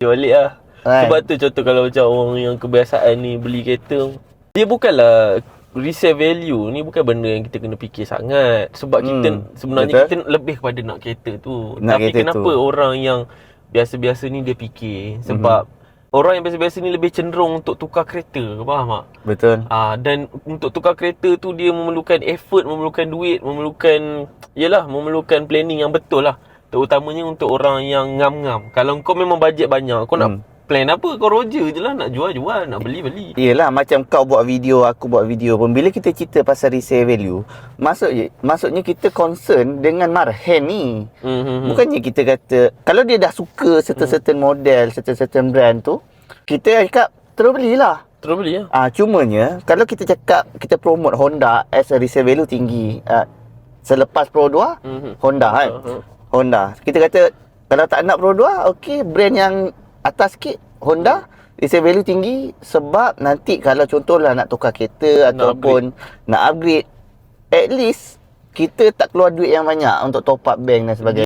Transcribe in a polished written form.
balik lah. Kan? Sebab tu contoh kalau macam orang yang kebiasaan ni beli kereta, dia bukanlah resale value ni bukan benda yang kita kena fikir sangat. Sebab kita sebenarnya betul. kita lebih kepada nak kereta tu. Nak Tapi kereta kenapa tu. orang yang biasa-biasa ni dia fikir? Sebab orang yang biasa-biasa ni lebih cenderung untuk tukar kereta, faham tak? Betul. Dan untuk tukar kereta tu dia memerlukan effort, memerlukan duit, memerlukan planning yang betul lah. Terutamanya untuk orang yang ngam-ngam. Kalau kau memang bajet banyak, kau nak plan apa? Kau roger je lah. Nak jual-jual, nak beli-beli. Yelah, macam kau buat video, aku buat video pun, bila kita cerita pasal resale value, maksudnya kita concern dengan marhen ni. Bukannya kita kata kalau dia dah suka certain model, certain brand tu, kita cakap terus belilah. Terus beli lah. Cumanya kalau kita cakap kita promote Honda as a resale value tinggi, selepas Pro 2 Honda kan. Honda. Kita kata kalau tak nak Pro 2, okey, brand yang atas sikit Honda, resale value tinggi. Sebab nanti kalau contohlah nak tukar kereta ataupun nak upgrade, at least kita tak keluar duit yang banyak untuk top up bank dan sebagainya.